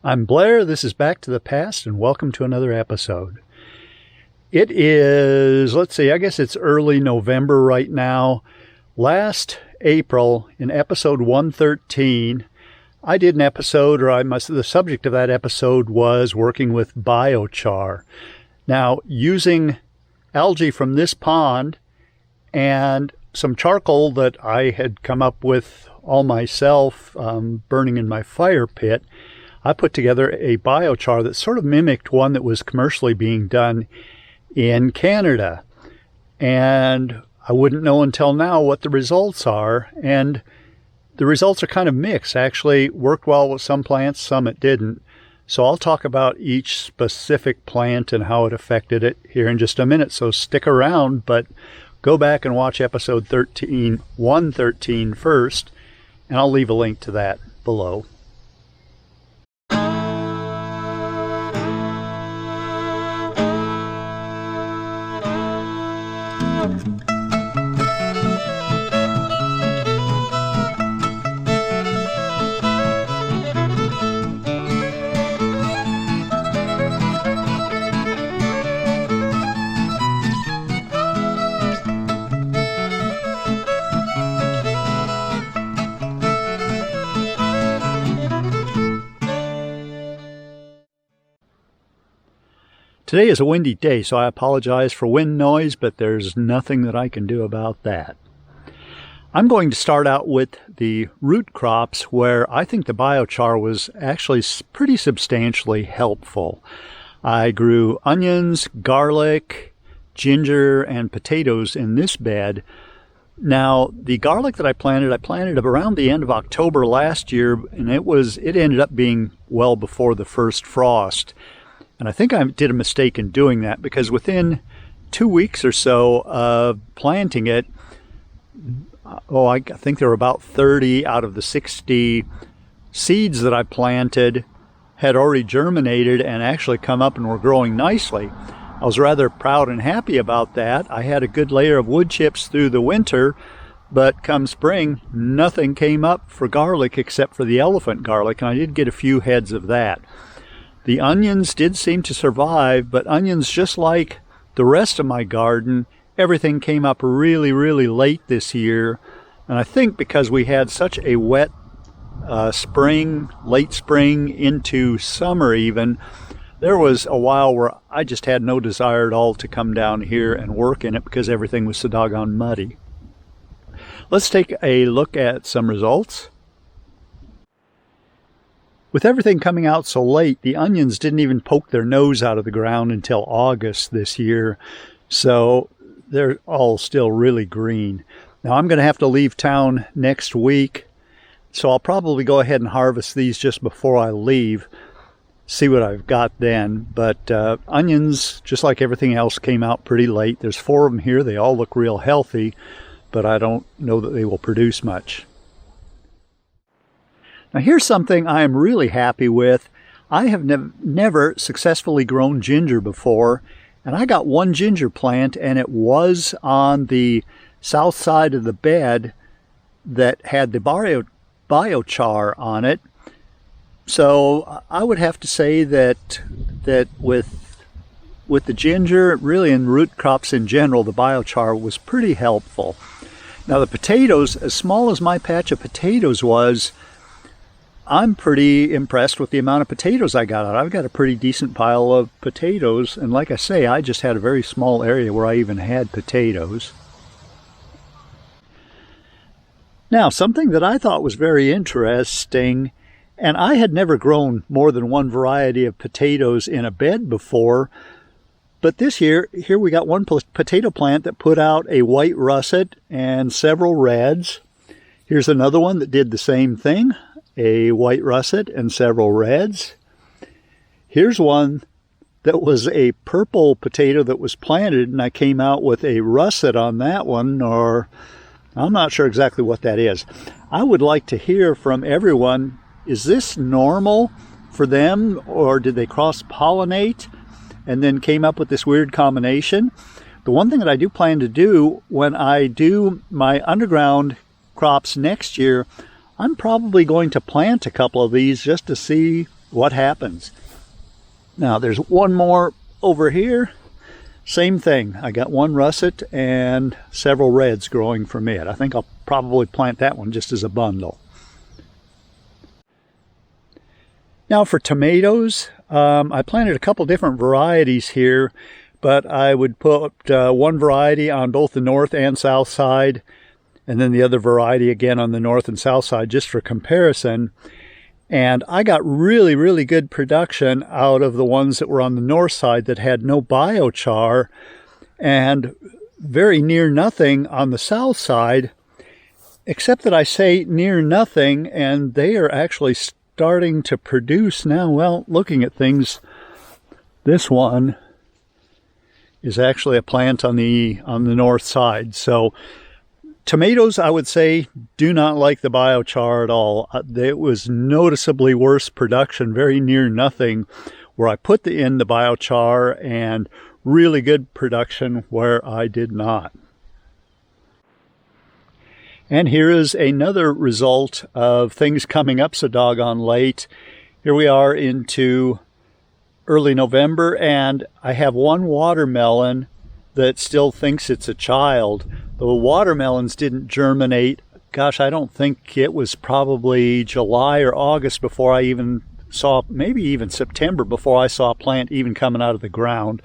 I'm Blair, this is Back to the Past, and welcome to another episode. It is, I guess it's early November right now. Last April, in episode 113, I did an episode, the subject of that episode was working with biochar. Now, using algae from this pond and some charcoal that I had come up with all myself, burning in my fire pit, I put together a biochar that sort of mimicked one that was commercially being done in Canada. And I wouldn't know until now what the results are. And the results are kind of mixed. Actually, worked well with some plants, some it didn't. So I'll talk about each specific plant and how it affected it here in just a minute. So stick around, but go back and watch episode 113 first, and I'll leave a link to that below. Today is a windy day, so I apologize for wind noise, but there's nothing that I can do about that. I'm going to start out with the root crops, where I think the biochar was actually pretty substantially helpful. I grew onions, garlic, ginger, and potatoes in this bed. Now, the garlic that I planted around the end of October last year, and it ended up being well before the first frost. And I think I did a mistake in doing that, because within 2 weeks or so of planting it, I think there were about 30 out of the 60 seeds that I planted had already germinated and actually come up and were growing nicely. I was rather proud and happy about that. I had a good layer of wood chips through the winter, but come spring, nothing came up for garlic except for the elephant garlic, and I did get a few heads of that. The onions did seem to survive, but onions, just like the rest of my garden, everything came up really, really late this year. And I think because we had such a wet spring, late spring into summer even, there was a while where I just had no desire at all to come down here and work in it because everything was so doggone muddy. Let's take a look at some results. With everything coming out so late, the onions didn't even poke their nose out of the ground until August this year, so they're all still really green. Now, I'm going to have to leave town next week, so I'll probably go ahead and harvest these just before I leave, see what I've got then. But onions, just like everything else, came out pretty late. There's 4 of them here. They all look real healthy, but I don't know that they will produce much. Now, here's something I am really happy with. I have never successfully grown ginger before, and I got one ginger plant, and it was on the south side of the bed that had the biochar on it. So I would have to say that with the ginger, really, and root crops in general, the biochar was pretty helpful. Now, the potatoes, as small as my patch of potatoes was, I'm pretty impressed with the amount of potatoes I got out. I've got a pretty decent pile of potatoes, and like I say, I just had a very small area where I even had potatoes. Now, something that I thought was very interesting, and I had never grown more than one variety of potatoes in a bed before, but this year, here we got one potato plant that put out a white russet and several reds. Here's another one that did the same thing. A white russet and several reds. Here's one that was a purple potato that was planted, and I came out with a russet on that one, or I'm not sure exactly what that is. I would like to hear from everyone, is this normal for them, or did they cross-pollinate and then came up with this weird combination? The one thing that I do plan to do when I do my underground crops next year, I'm probably going to plant a couple of these just to see what happens. Now there's one more over here. Same thing. I got one russet and several reds growing from it. I think I'll probably plant that one just as a bundle. Now for tomatoes, I planted a couple different varieties here, but I would put one variety on both the north and south side, and then the other variety again on the north and south side just for comparison. And I got really, really good production out of the ones that were on the north side that had no biochar, and very near nothing on the south side, except that I say near nothing, and they are actually starting to produce now. Well, looking at things, this one is actually a plant on the north side. So tomatoes, I would say, do not like the biochar at all. It was noticeably worse production, very near nothing, where I put in the biochar, and really good production where I did not. And here is another result of things coming up so doggone late. Here we are into early November, and I have one watermelon that still thinks it's a child. The watermelons didn't germinate. Gosh, I don't think it was probably July or August before I even saw, maybe even September before I saw a plant even coming out of the ground.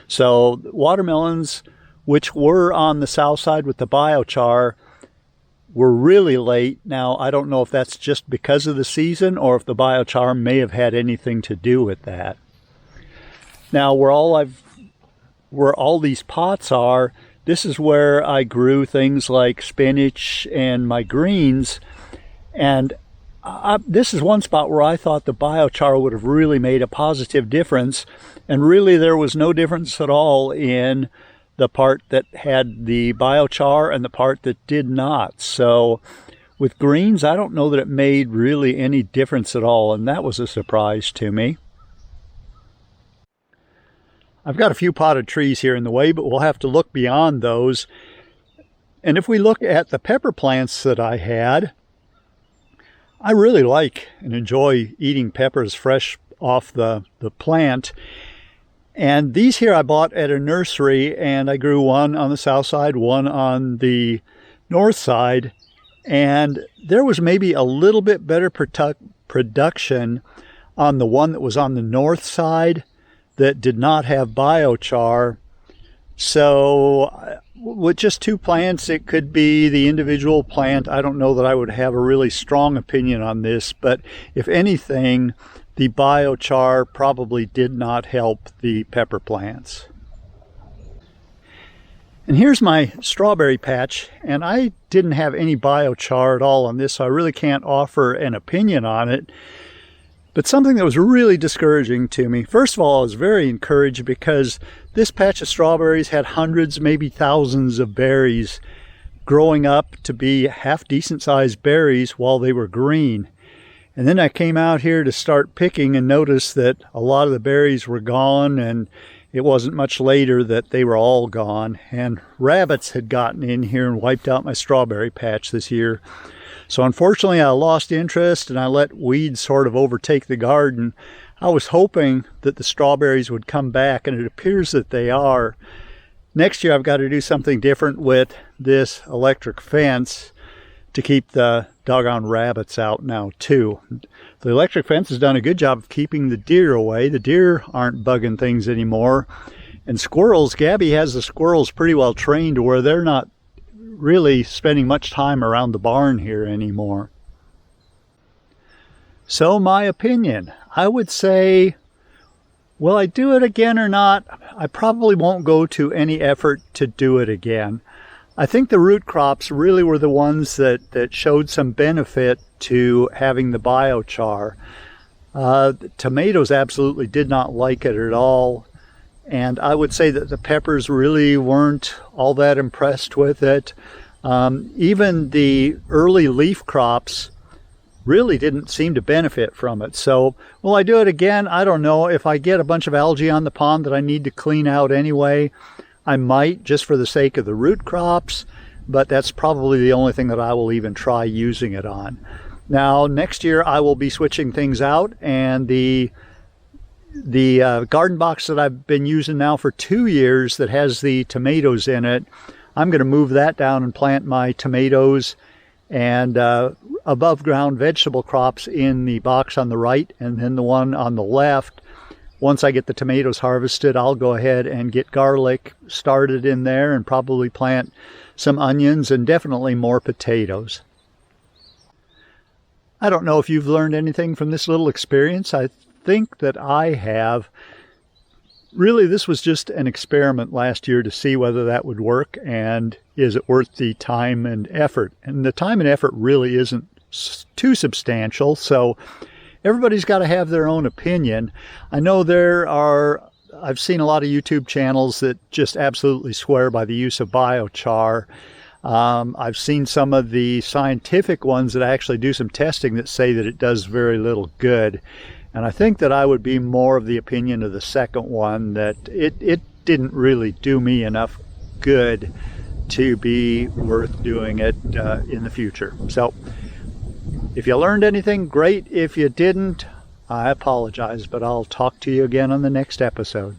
So watermelons, which were on the south side with the biochar, were really late. Now, I don't know if that's just because of the season or if the biochar may have had anything to do with that. Now, where all these pots are, this is where I grew things like spinach and my greens. And this is one spot where I thought the biochar would have really made a positive difference. And really, there was no difference at all in the part that had the biochar and the part that did not. So with greens, I don't know that it made really any difference at all, and that was a surprise to me. I've got a few potted trees here in the way, but we'll have to look beyond those. And if we look at the pepper plants that I had, I really like and enjoy eating peppers fresh off the plant. And these here I bought at a nursery, and I grew one on the south side, one on the north side, and there was maybe a little bit better production on the one that was on the north side that did not have biochar. So with just two plants, it could be the individual plant. I don't know that I would have a really strong opinion on this, but if anything, the biochar probably did not help the pepper plants. And here's my strawberry patch, and I didn't have any biochar at all on this, so I really can't offer an opinion on it. But something that was really discouraging to me, first of all, I was very encouraged because this patch of strawberries had hundreds, maybe thousands of berries growing up to be half decent sized berries while they were green. And then I came out here to start picking and noticed that a lot of the berries were gone, and it wasn't much later that they were all gone. And rabbits had gotten in here and wiped out my strawberry patch this year. So unfortunately I lost interest and I let weeds sort of overtake the garden. I was hoping that the strawberries would come back, and it appears that they are. Next year I've got to do something different with this electric fence to keep the doggone rabbits out now too. The electric fence has done a good job of keeping the deer away. The deer aren't bugging things anymore. And squirrels, Gabby has the squirrels pretty well trained to where they're not really spending much time around the barn here anymore. So my opinion, I would say, will I do it again or not? I probably won't go to any effort to do it again. I think the root crops really were the ones that showed some benefit to having the biochar. Tomatoes absolutely did not like it at all. And I would say that the peppers really weren't all that impressed with it. Even the early leaf crops really didn't seem to benefit from it. So will I do it again? I don't know. If I get a bunch of algae on the pond that I need to clean out anyway, I might, just for the sake of the root crops, but that's probably the only thing that I will even try using it on. Now, next year I will be switching things out, and the garden box that I've been using now for 2 years that has the tomatoes in it, I'm going to move that down and plant my tomatoes and above ground vegetable crops in the box on the right, and then the one on the left. Once I get the tomatoes harvested, I'll go ahead and get garlic started in there and probably plant some onions and definitely more potatoes. I don't know if you've learned anything from this little experience. I think that I have. Really, this was just an experiment last year to see whether that would work, and is it worth the time and effort. And the time and effort really isn't too substantial, so everybody's got to have their own opinion. I know I've seen a lot of YouTube channels that just absolutely swear by the use of biochar. I've seen some of the scientific ones that actually do some testing that say that it does very little good. And I think that I would be more of the opinion of the second one, that it didn't really do me enough good to be worth doing it in the future. So if you learned anything, great. If you didn't, I apologize, but I'll talk to you again on the next episode.